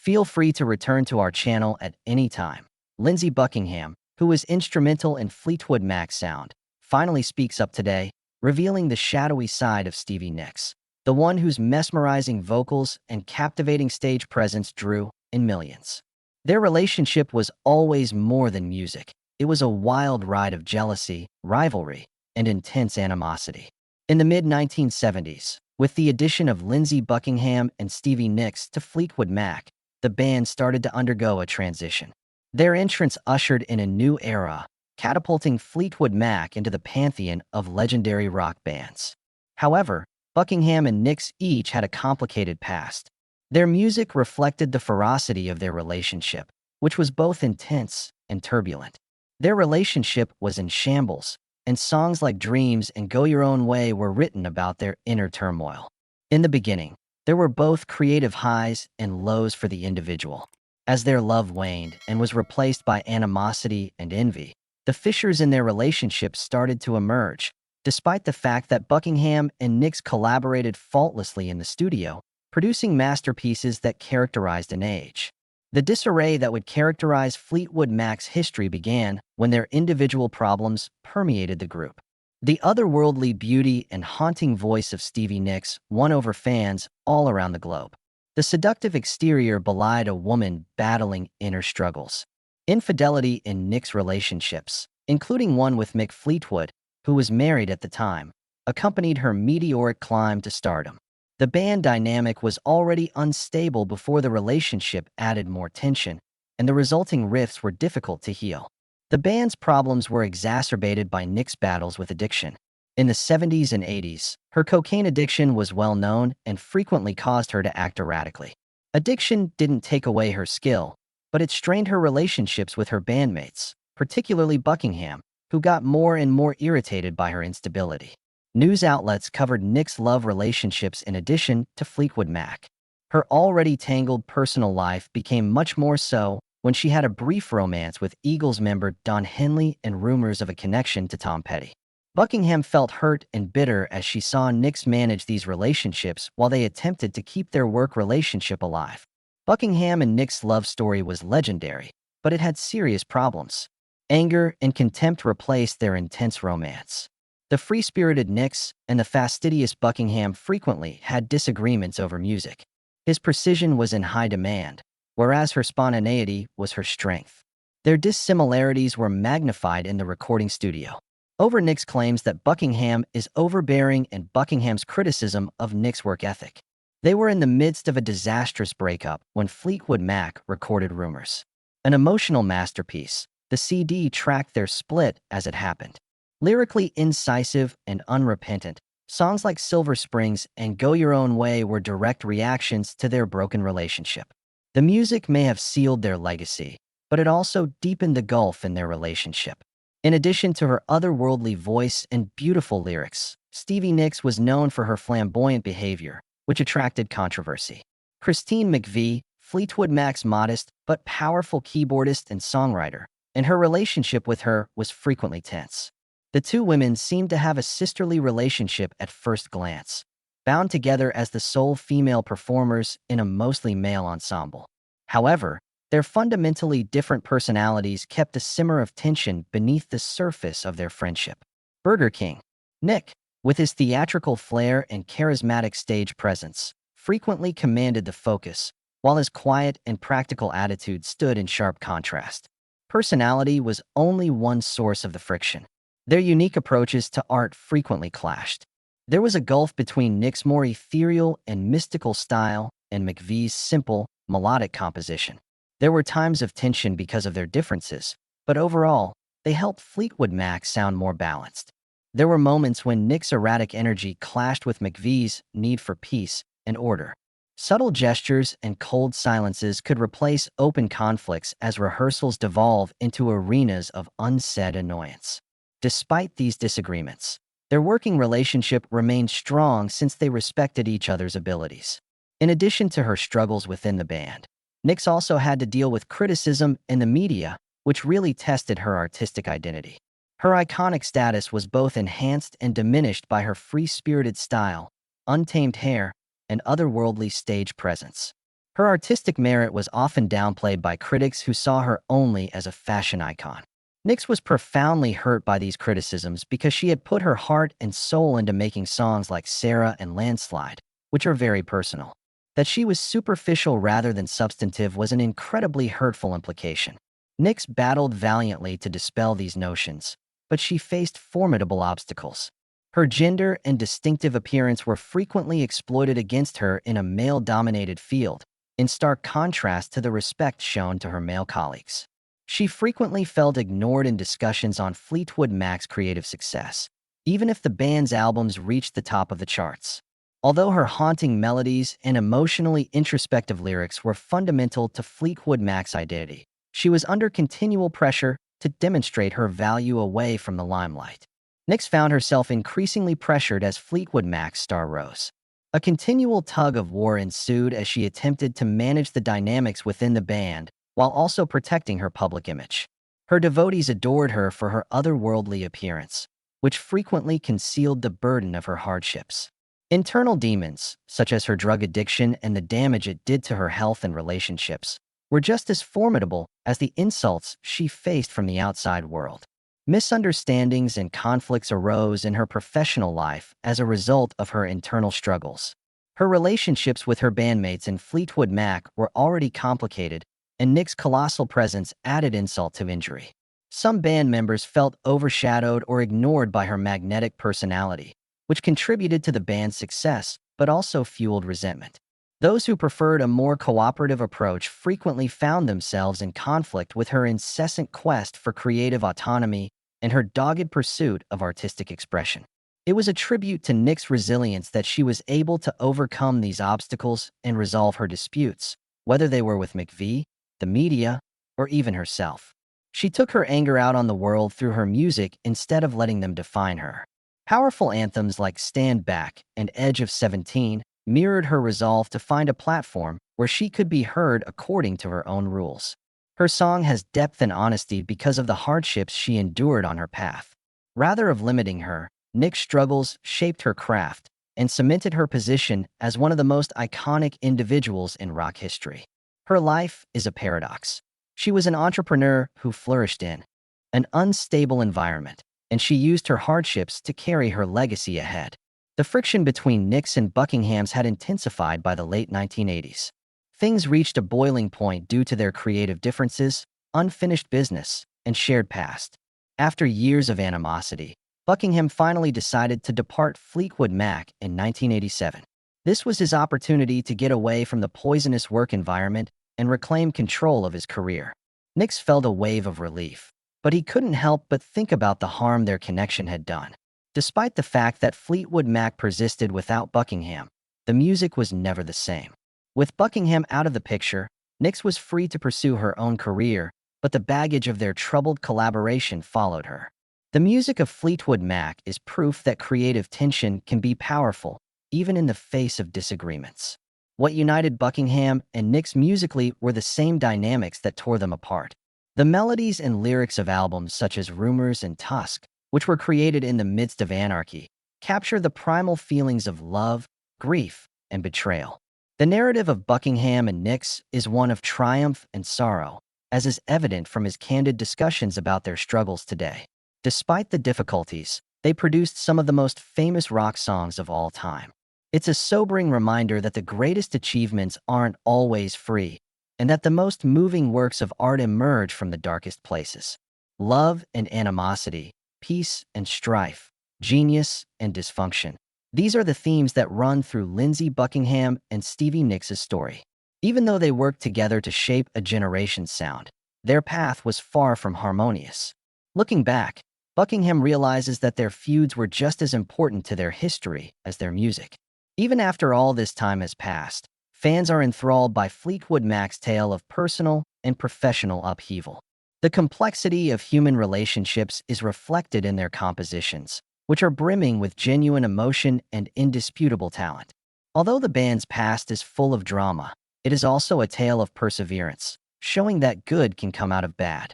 Feel free to return to our channel at any time. Lindsey Buckingham, who was instrumental in Fleetwood Mac's sound, finally speaks up today, revealing the shadowy side of Stevie Nicks, the one whose mesmerizing vocals and captivating stage presence drew in millions. Their relationship was always more than music. It was a wild ride of jealousy, rivalry, and intense animosity. In the mid-1970s, with the addition of Lindsey Buckingham and Stevie Nicks to Fleetwood Mac, the band started to undergo a transition. Their entrance ushered in a new era, catapulting Fleetwood Mac into the pantheon of legendary rock bands. However, Buckingham and Nicks each had a complicated past. Their music reflected the ferocity of their relationship, which was both intense and turbulent. Their relationship was in shambles, and songs like Dreams and Go Your Own Way were written about their inner turmoil. In the beginning, there were both creative highs and lows for the individual. As their love waned and was replaced by animosity and envy, the fissures in their relationship started to emerge. Despite the fact that Buckingham and Nicks collaborated faultlessly in the studio, producing masterpieces that characterized an age. The disarray that would characterize Fleetwood Mac's history began when their individual problems permeated the group. The otherworldly beauty and haunting voice of Stevie Nicks won over fans all around the globe. The seductive exterior belied a woman battling inner struggles. Infidelity in Nicks' relationships, including one with Mick Fleetwood, who was married at the time, accompanied her meteoric climb to stardom. The band dynamic was already unstable before the relationship added more tension, and the resulting rifts were difficult to heal. The band's problems were exacerbated by Nicks' battles with addiction. In the 70s and 80s, her cocaine addiction was well known and frequently caused her to act erratically. Addiction didn't take away her skill, but it strained her relationships with her bandmates, particularly Buckingham, who got more and more irritated by her instability. News outlets covered Nicks' love relationships in addition to Fleetwood Mac. Her already tangled personal life became much more so when she had a brief romance with Eagles member Don Henley and rumors of a connection to Tom Petty. Buckingham felt hurt and bitter as she saw Nicks manage these relationships while they attempted to keep their work relationship alive. Buckingham and Nicks' love story was legendary, but it had serious problems. Anger and contempt replaced their intense romance. The free-spirited Nicks and the fastidious Buckingham frequently had disagreements over music. His precision was in high demand, whereas her spontaneity was her strength. Their dissimilarities were magnified in the recording studio. Over Nicks' claims that Buckingham is overbearing and Buckingham's criticism of Nicks' work ethic. They were in the midst of a disastrous breakup when Fleetwood Mac recorded Rumours. An emotional masterpiece, the CD tracked their split as it happened. Lyrically incisive and unrepentant, songs like Silver Springs and Go Your Own Way were direct reactions to their broken relationship. The music may have sealed their legacy, but it also deepened the gulf in their relationship. In addition to her otherworldly voice and beautiful lyrics, Stevie Nicks was known for her flamboyant behavior, which attracted controversy. Christine McVie, Fleetwood Mac's modest but powerful keyboardist and songwriter, and her relationship with her was frequently tense. The two women seemed to have a sisterly relationship at first glance, bound together as the sole female performers in a mostly male ensemble. However, their fundamentally different personalities kept a simmer of tension beneath the surface of their friendship. Burger King. Nick, with his theatrical flair and charismatic stage presence, frequently commanded the focus, while his quiet and practical attitude stood in sharp contrast. Personality was only one source of the friction. Their unique approaches to art frequently clashed. There was a gulf between Nick's more ethereal and mystical style and McVie's simple, melodic composition. There were times of tension because of their differences, but overall, they helped Fleetwood Mac sound more balanced. There were moments when Nick's erratic energy clashed with McVie's need for peace and order. Subtle gestures and cold silences could replace open conflicts as rehearsals devolve into arenas of unsaid annoyance. Despite these disagreements, their working relationship remained strong since they respected each other's abilities. In addition to her struggles within the band, Nicks also had to deal with criticism in the media, which really tested her artistic identity. Her iconic status was both enhanced and diminished by her free-spirited style, untamed hair, and otherworldly stage presence. Her artistic merit was often downplayed by critics who saw her only as a fashion icon. Nyx was profoundly hurt by these criticisms because she had put her heart and soul into making songs like Sarah and Landslide, which are very personal. That she was superficial rather than substantive was an incredibly hurtful implication. Nyx battled valiantly to dispel these notions, but she faced formidable obstacles. Her gender and distinctive appearance were frequently exploited against her in a male-dominated field, in stark contrast to the respect shown to her male colleagues. She frequently felt ignored in discussions on Fleetwood Mac's creative success, even if the band's albums reached the top of the charts. Although her haunting melodies and emotionally introspective lyrics were fundamental to Fleetwood Mac's identity, she was under continual pressure to demonstrate her value away from the limelight. Nyx found herself increasingly pressured as Fleetwood Mac's star rose. A continual tug-of-war ensued as she attempted to manage the dynamics within the band while also protecting her public image. Her devotees adored her for her otherworldly appearance, which frequently concealed the burden of her hardships. Internal demons, such as her drug addiction and the damage it did to her health and relationships, were just as formidable as the insults she faced from the outside world. Misunderstandings and conflicts arose in her professional life as a result of her internal struggles. Her relationships with her bandmates in Fleetwood Mac were already complicated, and Nyx's colossal presence added insult to injury. Some band members felt overshadowed or ignored by her magnetic personality, which contributed to the band's success but also fueled resentment. Those who preferred a more cooperative approach frequently found themselves in conflict with her incessant quest for creative autonomy and her dogged pursuit of artistic expression. It was a tribute to Nyx's resilience that she was able to overcome these obstacles and resolve her disputes, whether they were with McVie, the media, or even herself. She took her anger out on the world through her music instead of letting them define her. Powerful anthems like Stand Back and Edge of 17 mirrored her resolve to find a platform where she could be heard according to her own rules. Her song has depth and honesty because of the hardships she endured on her path. Rather than limiting her, Nyx's struggles shaped her craft and cemented her position as one of the most iconic individuals in rock history. Her life is a paradox. She was an entrepreneur who flourished in an unstable environment, and she used her hardships to carry her legacy ahead. The friction between Nyx and Buckingham's had intensified by the late 1980s. Things reached a boiling point due to their creative differences, unfinished business, and shared past. After years of animosity, Buckingham finally decided to depart Fleetwood Mac in 1987. This was his opportunity to get away from the poisonous work environment and reclaim control of his career. Nyx felt a wave of relief, but he couldn't help but think about the harm their connection had done. Despite the fact that Fleetwood Mac persisted without Buckingham, the music was never the same. With Buckingham out of the picture, Nyx was free to pursue her own career, but the baggage of their troubled collaboration followed her. The music of Fleetwood Mac is proof that creative tension can be powerful, even in the face of disagreements. What united Buckingham and Nyx musically were the same dynamics that tore them apart. The melodies and lyrics of albums such as Rumours and Tusk, which were created in the midst of anarchy, capture the primal feelings of love, grief, and betrayal. The narrative of Buckingham and Nyx is one of triumph and sorrow, as is evident from his candid discussions about their struggles today. Despite the difficulties, they produced some of the most famous rock songs of all time. It's a sobering reminder that the greatest achievements aren't always free, and that the most moving works of art emerge from the darkest places. Love and animosity, peace and strife, genius and dysfunction. These are the themes that run through Lindsey Buckingham and Stevie Nicks' story. Even though they worked together to shape a generation's sound, their path was far from harmonious. Looking back, Buckingham realizes that their feuds were just as important to their history as their music. Even after all this time has passed, fans are enthralled by Fleetwood Mac's tale of personal and professional upheaval. The complexity of human relationships is reflected in their compositions, which are brimming with genuine emotion and indisputable talent. Although the band's past is full of drama, it is also a tale of perseverance, showing that good can come out of bad.